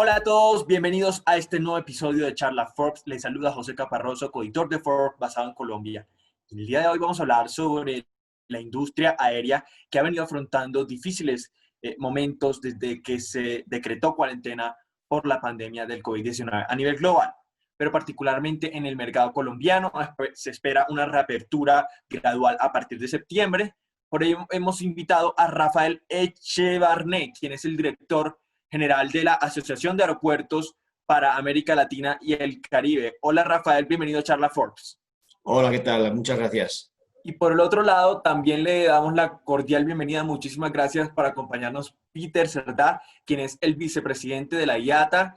Hola a todos, bienvenidos a este nuevo episodio de Charla Forbes. Les saluda José Caparroso, coeditor de Forbes basado en Colombia. El día de hoy vamos a hablar sobre la industria aérea que ha venido afrontando difíciles momentos desde que se decretó cuarentena por la pandemia del COVID-19 a nivel global, pero particularmente en el mercado colombiano. Se espera una reapertura gradual a partir de septiembre. Por ello hemos invitado a Rafael Echevarné, quien es el director general de la Asociación de Aeropuertos para América Latina y el Caribe. Hola Rafael, bienvenido a Charla Forbes. Hola, ¿qué tal? Muchas gracias. Y por el otro lado, también le damos la cordial bienvenida, muchísimas gracias por acompañarnos, Peter Cerdá, quien es el vicepresidente de la IATA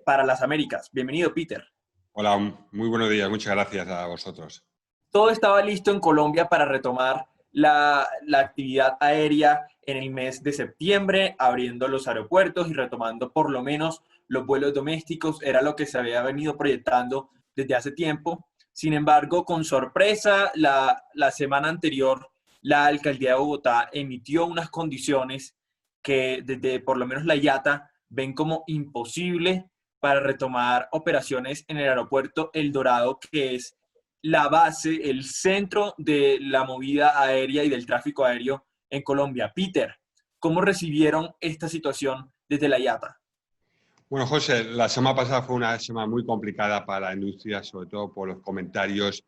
para las Américas. Bienvenido, Peter. Hola, muy buenos días, muchas gracias a vosotros. Todo estaba listo en Colombia para retomar la actividad aérea en el mes de septiembre, abriendo los aeropuertos y retomando por lo menos los vuelos domésticos. Era lo que se había venido proyectando desde hace tiempo. Sin embargo, con sorpresa, la semana anterior, la alcaldía de Bogotá emitió unas condiciones que desde por lo menos la IATA ven como imposible para retomar operaciones en el aeropuerto El Dorado, que es la base, el centro de la movida aérea y del tráfico aéreo en Colombia. Peter, ¿cómo recibieron esta situación desde la IATA? Bueno, José, la semana pasada fue una semana muy complicada para la industria, sobre todo por los comentarios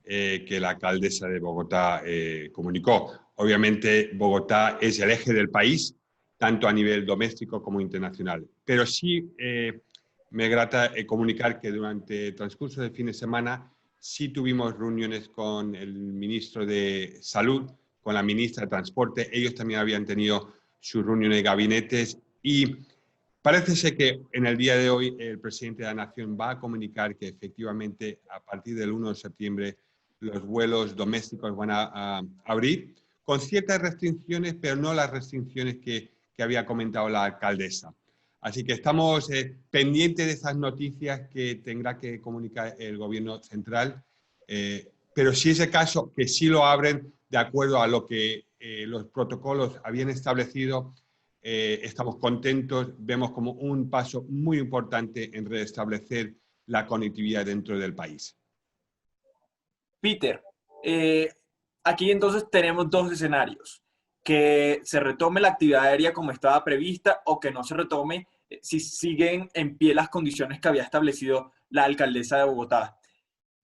que la alcaldesa de Bogotá comunicó. Obviamente, Bogotá es el eje del país, tanto a nivel doméstico como internacional. Pero sí me grata comunicar que durante el transcurso del fin de semana sí tuvimos reuniones con el ministro de Salud, con la ministra de Transporte. Ellos también habían tenido sus reuniones de gabinetes y parece ser que en el día de hoy el presidente de la Nación va a comunicar que efectivamente a partir del 1 de septiembre los vuelos domésticos van a abrir con ciertas restricciones, pero no las restricciones que había comentado la alcaldesa. Así que estamos pendientes de esas noticias que tendrá que comunicar el gobierno central, pero si es el caso que sí lo abren de acuerdo a lo que los protocolos habían establecido, estamos contentos, vemos como un paso muy importante en restablecer la conectividad dentro del país. Peter, aquí entonces tenemos dos escenarios: que se retome la actividad aérea como estaba prevista o que no se retome si siguen en pie las condiciones que había establecido la alcaldesa de Bogotá.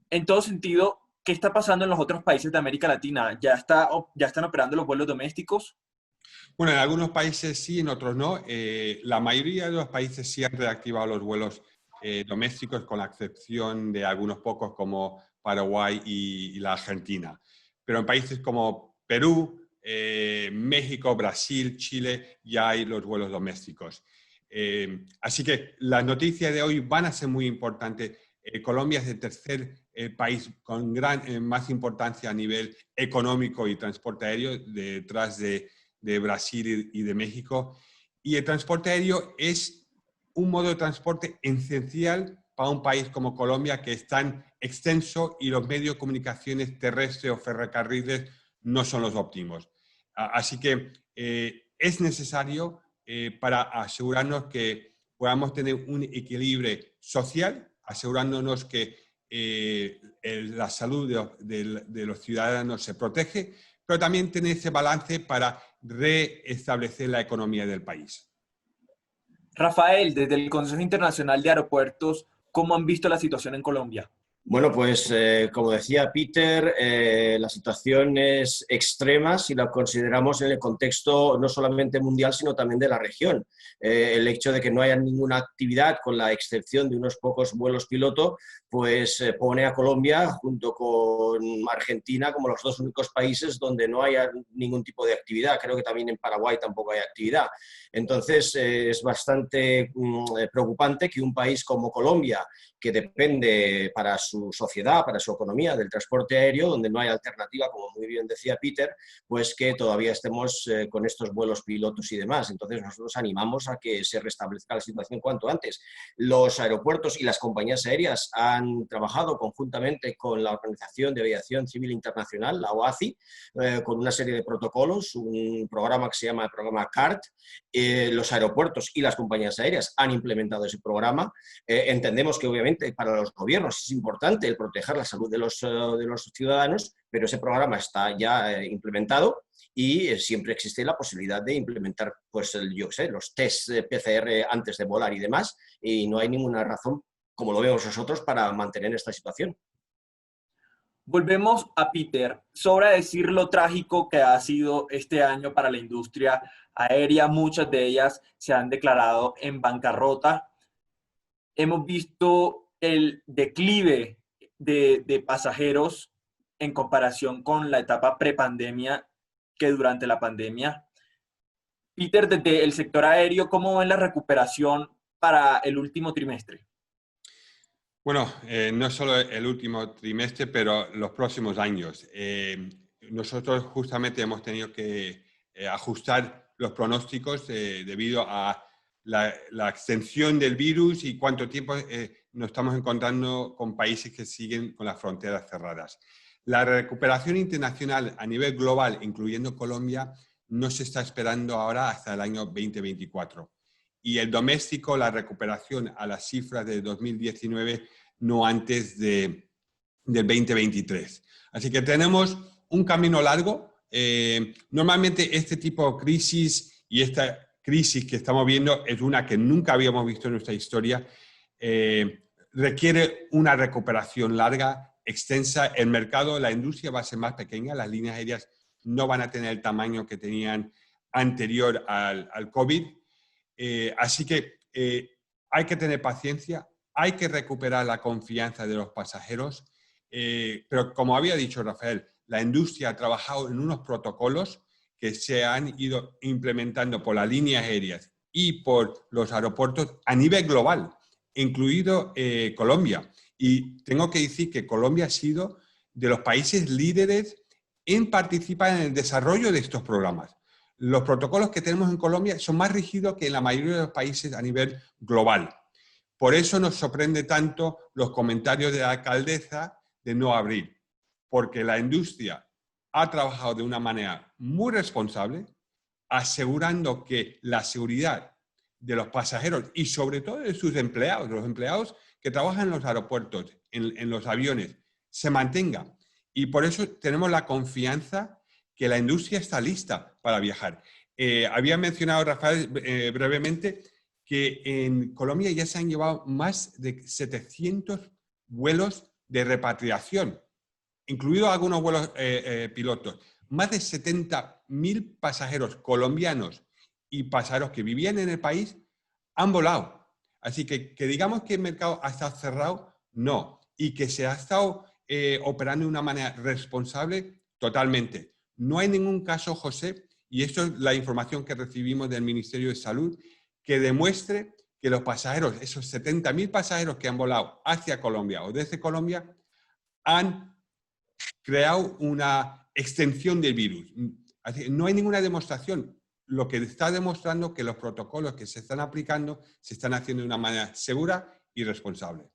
En todo sentido, ¿qué está pasando en los otros países de América Latina? ¿Ya están operando los vuelos domésticos? Bueno, en algunos países sí, en otros no. La mayoría de los países sí han reactivado los vuelos domésticos, con la excepción de algunos pocos como Paraguay y la Argentina. Pero en países como Perú, México, Brasil, Chile, ya hay los vuelos domésticos. Así que las noticias de hoy van a ser muy importantes. Colombia es el tercer país con más importancia a nivel económico y transporte aéreo, detrás de Brasil y de México. Y el transporte aéreo es un modo de transporte esencial para un país como Colombia, que es tan extenso y los medios de comunicaciones terrestres o ferrocarriles no son los óptimos. Así que es necesario para asegurarnos que podamos tener un equilibrio social, asegurándonos que la salud de los ciudadanos se protege, pero también tener ese balance para reestablecer la economía del país. Rafael, desde el Consejo Internacional de Aeropuertos, ¿cómo han visto la situación en Colombia? Bueno, pues como decía Peter, la situación es extrema si la consideramos en el contexto no solamente mundial, sino también de la región. El hecho de que no haya ninguna actividad, con la excepción de unos pocos vuelos piloto, pues pone a Colombia junto con Argentina como los dos únicos países donde no haya ningún tipo de actividad. Creo que también en Paraguay tampoco hay actividad. Entonces es bastante preocupante que un país como Colombia, que depende para su su sociedad, para su economía del transporte aéreo, donde no hay alternativa, como muy bien decía Peter, pues que todavía estemos con estos vuelos pilotos y demás. Entonces nosotros animamos a que se restablezca la situación cuanto antes. Los aeropuertos y las compañías aéreas han trabajado conjuntamente con la Organización de Aviación Civil Internacional, la OACI, con una serie de protocolos, un programa que se llama el programa CART. Los aeropuertos y las compañías aéreas han implementado ese programa. Entendemos que obviamente para los gobiernos es importante el proteger la salud de los ciudadanos, pero ese programa está ya implementado y siempre existe la posibilidad de implementar pues, los test PCR antes de volar y demás, y no hay ninguna razón, como lo vemos nosotros, para mantener esta situación. Volvemos a Peter. Sobra decir lo trágico que ha sido este año para la industria aérea. Muchas de ellas se han declarado en bancarrota. Hemos visto el declive de pasajeros en comparación con la etapa prepandemia que durante la pandemia. Peter, desde el sector aéreo, ¿cómo ven la recuperación para el último trimestre? Bueno, no solo el último trimestre, pero los próximos años. Nosotros justamente hemos tenido que ajustar los pronósticos debido a la extensión del virus y cuánto tiempo nos estamos encontrando con países que siguen con las fronteras cerradas. La recuperación internacional a nivel global, incluyendo Colombia, no se está esperando ahora hasta el año 2024. Y el doméstico, la recuperación a las cifras de 2019, no antes del 2023. Así que tenemos un camino largo. Normalmente este tipo de crisis y esta crisis que estamos viendo es una que nunca habíamos visto en nuestra historia. Requiere una recuperación larga, extensa. El mercado, la industria va a ser más pequeña, las líneas aéreas no van a tener el tamaño que tenían anterior al COVID. Así que hay que tener paciencia, hay que recuperar la confianza de los pasajeros, pero como había dicho Rafael, la industria ha trabajado en unos protocolos que se han ido implementando por las líneas aéreas y por los aeropuertos a nivel global, incluido Colombia. Y tengo que decir que Colombia ha sido de los países líderes en participar en el desarrollo de estos programas. Los protocolos que tenemos en Colombia son más rígidos que en la mayoría de los países a nivel global. Por eso nos sorprende tanto los comentarios de la alcaldesa de no abrir, porque la industria ha trabajado de una manera muy responsable, asegurando que la seguridad de los pasajeros y sobre todo de sus empleados, los empleados que trabajan en los aeropuertos, en los aviones, se mantenga. Y por eso tenemos la confianza que la industria está lista para viajar. Había mencionado, Rafael, brevemente, que en Colombia ya se han llevado más de 700 vuelos de repatriación, incluidos algunos vuelos pilotos. Más de 70.000 pasajeros colombianos y pasajeros que vivían en el país han volado. Así que digamos que el mercado ha estado cerrado, no. Y que se ha estado operando de una manera responsable, totalmente. No hay ningún caso, José, y esto es la información que recibimos del Ministerio de Salud, que demuestre que los pasajeros, esos 70.000 pasajeros que han volado hacia Colombia o desde Colombia, han creado una extensión del virus. Así que no hay ninguna demostración. Lo que está demostrando que los protocolos que se están aplicando se están haciendo de una manera segura y responsable.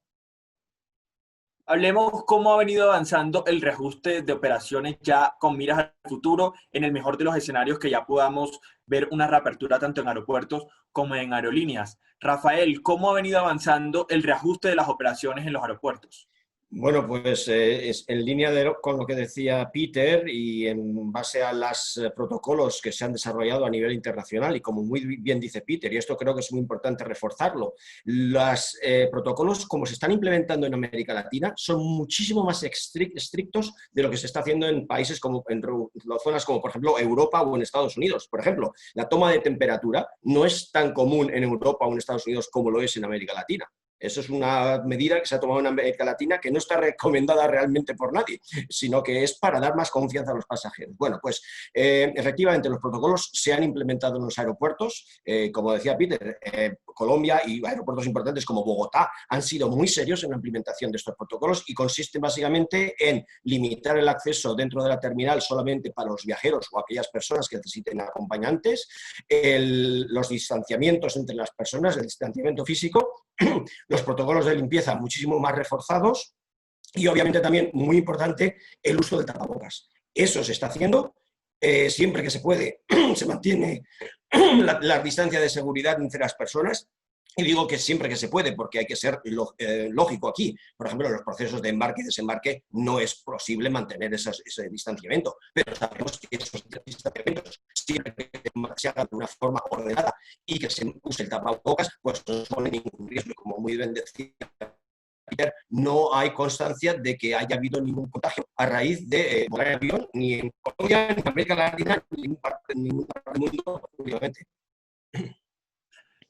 Hablemos cómo ha venido avanzando el reajuste de operaciones ya con miras al futuro, en el mejor de los escenarios que ya podamos ver una reapertura tanto en aeropuertos como en aerolíneas. Rafael, ¿cómo ha venido avanzando el reajuste de las operaciones en los aeropuertos? Bueno, pues es en línea con lo que decía Peter y en base a los protocolos que se han desarrollado a nivel internacional y como muy bien dice Peter, y esto creo que es muy importante reforzarlo, los protocolos como se están implementando en América Latina son muchísimo más estrictos de lo que se está haciendo en países como en zonas como por ejemplo Europa o en Estados Unidos. Por ejemplo, la toma de temperatura no es tan común en Europa o en Estados Unidos como lo es en América Latina. Eso es una medida que se ha tomado en América Latina que no está recomendada realmente por nadie, sino que es para dar más confianza a los pasajeros. Bueno, pues efectivamente los protocolos se han implementado en los aeropuertos. Como decía Peter, Colombia y aeropuertos importantes como Bogotá han sido muy serios en la implementación de estos protocolos y consisten básicamente en limitar el acceso dentro de la terminal solamente para los viajeros o aquellas personas que necesiten acompañantes, los distanciamientos entre las personas, el distanciamiento físico, los protocolos de limpieza muchísimo más reforzados y obviamente también, muy importante, el uso del tapabocas. Eso se está haciendo, siempre que se puede, se mantiene la distancia de seguridad entre las personas. Y digo que siempre que se puede, porque hay que ser lógico aquí. Por ejemplo, en los procesos de embarque y desembarque no es posible mantener ese distanciamiento, pero sabemos que esos distanciamientos, siempre que se haga de una forma ordenada y que se use el tapabocas, pues no supone ningún riesgo. Como muy bien decía Peter, no hay constancia de que haya habido ningún contagio a raíz de volar en avión, ni en Colombia, ni en América Latina, ni en ninguna parte del mundo, obviamente.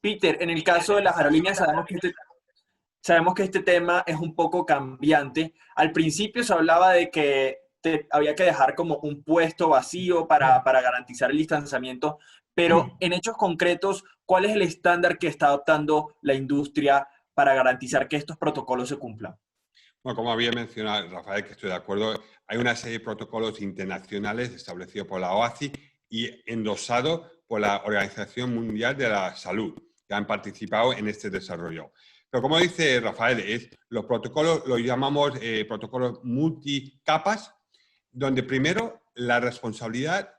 Peter, en el caso de las aerolíneas sabemos que este tema es un poco cambiante. Al principio se hablaba de que había que dejar como un puesto vacío para garantizar el distanciamiento, pero en hechos concretos, ¿cuál es el estándar que está adoptando la industria para garantizar que estos protocolos se cumplan? Bueno, como había mencionado Rafael, que estoy de acuerdo, hay una serie de protocolos internacionales establecidos por la OACI y endosados por la Organización Mundial de la Salud, que han participado en este desarrollo. Pero como dice Rafael, los protocolos los llamamos protocolos multicapas, donde primero la responsabilidad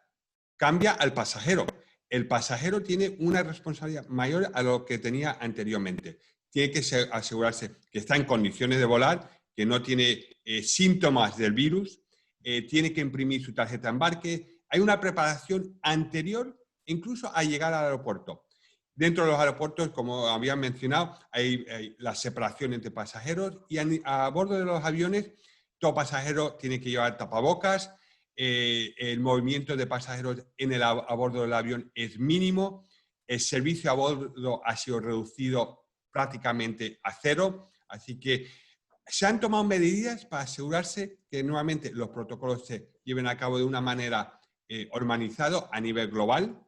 cambia al pasajero. El pasajero tiene una responsabilidad mayor a lo que tenía anteriormente. Tiene que asegurarse que está en condiciones de volar, que no tiene síntomas del virus, tiene que imprimir su tarjeta de embarque. Hay una preparación anterior incluso a llegar al aeropuerto. Dentro de los aeropuertos, como habían mencionado, hay la separación entre pasajeros y a bordo de los aviones todo pasajero tiene que llevar tapabocas, el movimiento de pasajeros a bordo del avión es mínimo, el servicio a bordo ha sido reducido prácticamente a cero, así que se han tomado medidas para asegurarse que nuevamente los protocolos se lleven a cabo de una manera organizada a nivel global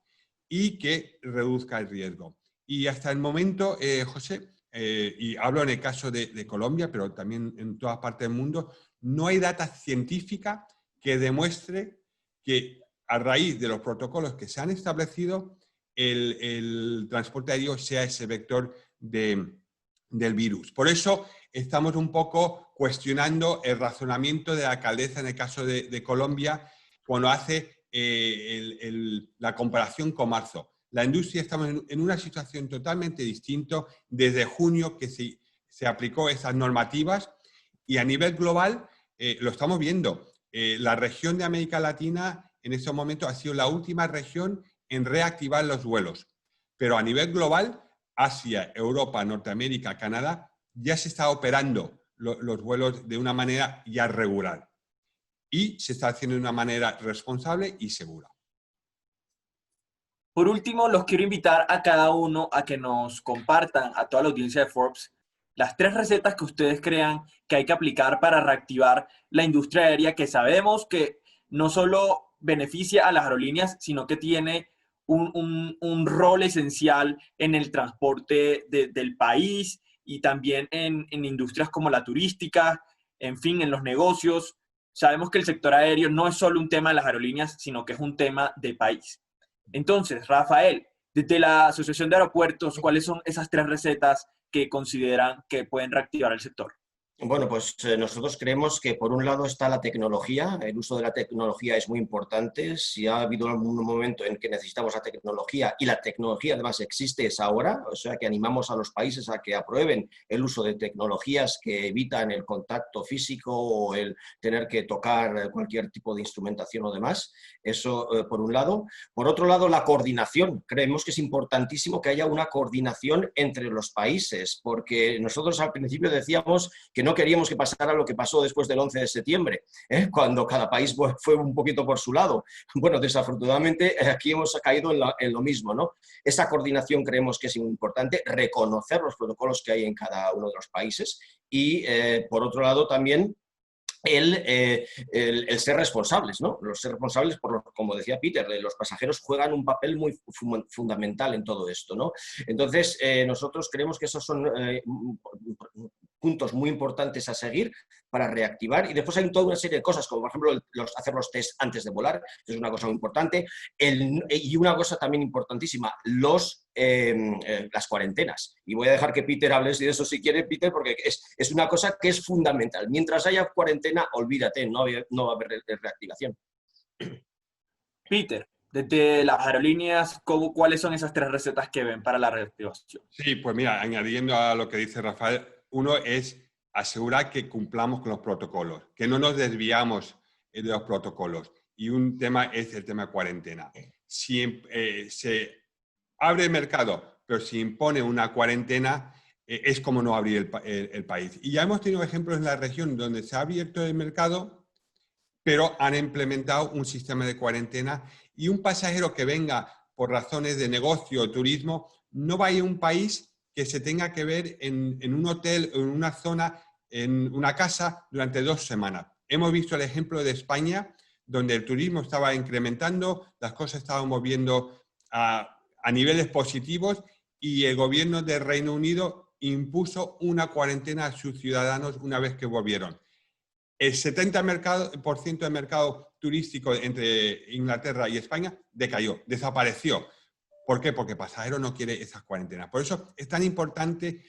y que reduzca el riesgo. Y hasta el momento, José, y hablo en el caso de Colombia, pero también en todas partes del mundo, no hay data científica que demuestre que a raíz de los protocolos que se han establecido, el transporte aéreo sea ese vector del virus. Por eso estamos un poco cuestionando el razonamiento de la alcaldesa en el caso de Colombia cuando hace la comparación con marzo. La industria estamos en una situación totalmente distinta desde junio que se aplicó esas normativas y a nivel global lo estamos viendo. La región de América Latina en estos momentos ha sido la última región en reactivar los vuelos. Pero a nivel global, Asia, Europa, Norteamérica, Canadá, ya se está operando los vuelos de una manera ya regular. Y se está haciendo de una manera responsable y segura. Por último, los quiero invitar a cada uno a que nos compartan, a toda la audiencia de Forbes, las 3 recetas que ustedes crean que hay que aplicar para reactivar la industria aérea, que sabemos que no solo beneficia a las aerolíneas, sino que tiene un rol esencial en el transporte del país y también en industrias como la turística, en fin, en los negocios. Sabemos que el sector aéreo no es solo un tema de las aerolíneas, sino que es un tema de país. Entonces, Rafael, desde la Asociación de Aeropuertos, ¿cuáles son esas 3 recetas que consideran que pueden reactivar el sector? Bueno, pues nosotros creemos que por un lado está la tecnología, el uso de la tecnología es muy importante. Si ha habido algún momento en que necesitamos la tecnología y la tecnología además existe es ahora, o sea que animamos a los países a que aprueben el uso de tecnologías que evitan el contacto físico o el tener que tocar cualquier tipo de instrumentación o demás. Eso por un lado. Por otro lado, la coordinación. Creemos que es importantísimo que haya una coordinación entre los países, porque nosotros al principio decíamos que no queríamos que pasara lo que pasó después del 11 de septiembre, cuando cada país fue un poquito por su lado. Bueno, desafortunadamente aquí hemos caído en lo mismo, ¿no? Esa coordinación creemos que es importante, reconocer los protocolos que hay en cada uno de los países y, por otro lado, también el ser responsables, ¿no? Los ser responsables, como decía Peter, los pasajeros juegan un papel muy fundamental en todo esto, ¿no? Entonces, nosotros creemos que esos son puntos muy importantes a seguir para reactivar, y después hay toda una serie de cosas, como por ejemplo hacer los test antes de volar, que es una cosa muy importante, y una cosa también importantísima, las cuarentenas. Y voy a dejar que Peter hable de eso si quiere, Peter, porque es una cosa que es fundamental. Mientras haya cuarentena, olvídate, no va a haber reactivación. Peter, desde las aerolíneas, ¿cuáles son esas 3 recetas que ven para la reactivación? Sí, pues mira, añadiendo a lo que dice Rafael, uno es asegurar que cumplamos con los protocolos, que no nos desviamos de los protocolos. Y un tema es el tema de cuarentena. Si se abre el mercado, pero si impone una cuarentena, es como no abrir el país. Y ya hemos tenido ejemplos en la región donde se ha abierto el mercado, pero han implementado un sistema de cuarentena, y un pasajero que venga por razones de negocio o turismo no va a ir a un país que se tenga que ver en un hotel o en una zona, en una casa, durante 2 semanas. Hemos visto el ejemplo de España, donde el turismo estaba incrementando, las cosas estaban moviendo a niveles positivos, y el gobierno del Reino Unido impuso una cuarentena a sus ciudadanos una vez que volvieron. El 70% del mercado turístico entre Inglaterra y España decayó, desapareció. ¿Por qué? Porque el pasajero no quiere esas cuarentenas. Por eso es tan importante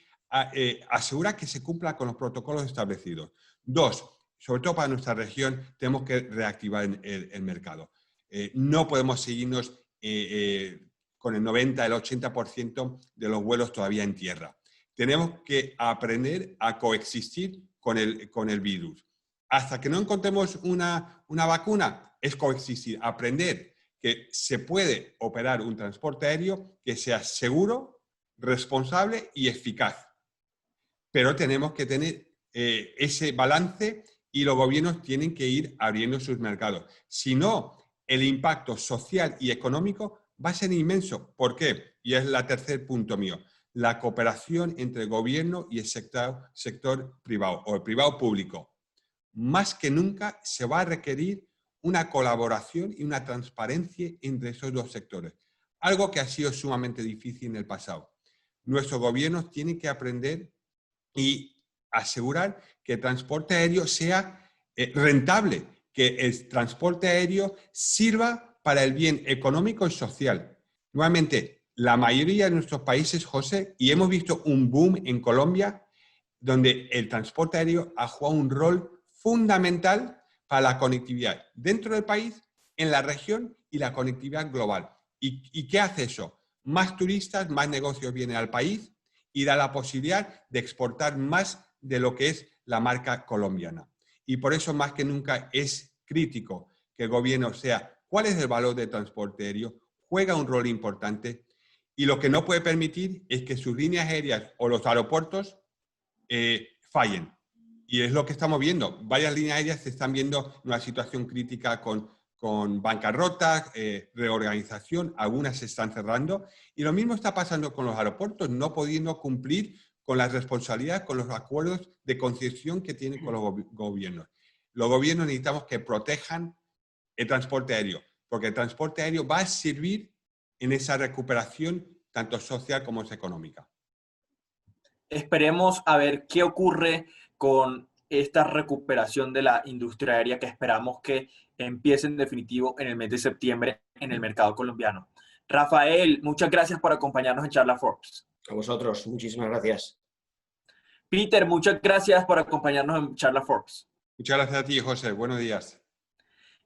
asegurar que se cumpla con los protocolos establecidos. 2, sobre todo para nuestra región, tenemos que reactivar el mercado. No podemos seguirnos con el 90, el 80% de los vuelos todavía en tierra. Tenemos que aprender a coexistir con el virus. Hasta que no encontremos una vacuna, es coexistir, aprender que se puede operar un transporte aéreo que sea seguro, responsable y eficaz. Pero tenemos que tener ese balance, y los gobiernos tienen que ir abriendo sus mercados. Si no, el impacto social y económico va a ser inmenso. ¿Por qué? Y es el tercer punto mío. La cooperación entre el gobierno y el sector privado, o el privado público. Más que nunca se va a requerir una colaboración y una transparencia entre esos 2 sectores. Algo que ha sido sumamente difícil en el pasado. Nuestros gobiernos tienen que aprender y asegurar que el transporte aéreo sea rentable, que el transporte aéreo sirva para el bien económico y social. Nuevamente, la mayoría de nuestros países, José, y hemos visto un boom en Colombia, donde el transporte aéreo ha jugado un rol fundamental para la conectividad dentro del país, en la región y la conectividad global. ¿Y qué hace eso? Más turistas, más negocios vienen al país, y da la posibilidad de exportar más de lo que es la marca colombiana. Y por eso más que nunca es crítico que el gobierno sea cuál es el valor del transporte aéreo, juega un rol importante, y lo que no puede permitir es que sus líneas aéreas o los aeropuertos fallen. Y es lo que estamos viendo. Varias líneas aéreas se están viendo en una situación crítica con bancarrota, reorganización, algunas se están cerrando. Y lo mismo está pasando con los aeropuertos, no pudiendo cumplir con las responsabilidades, con los acuerdos de concesión que tienen con los gobiernos. Los gobiernos necesitamos que protejan el transporte aéreo, porque el transporte aéreo va a servir en esa recuperación tanto social como económica. Esperemos a ver qué ocurre con esta recuperación de la industria aérea, que esperamos que empiece en definitivo en el mes de septiembre en el mercado colombiano. Rafael, muchas gracias por acompañarnos en Charla Forbes. A vosotros, muchísimas gracias. Peter, muchas gracias por acompañarnos en Charla Forbes. Muchas gracias a ti, José. Buenos días.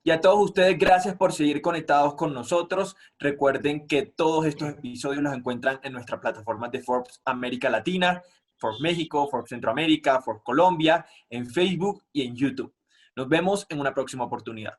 Y a todos ustedes, gracias por seguir conectados con nosotros. Recuerden que todos estos episodios los encuentran en nuestras plataformas de Forbes América Latina, Forbes México, Forbes Centroamérica, Forbes Colombia, en Facebook y en YouTube. Nos vemos en una próxima oportunidad.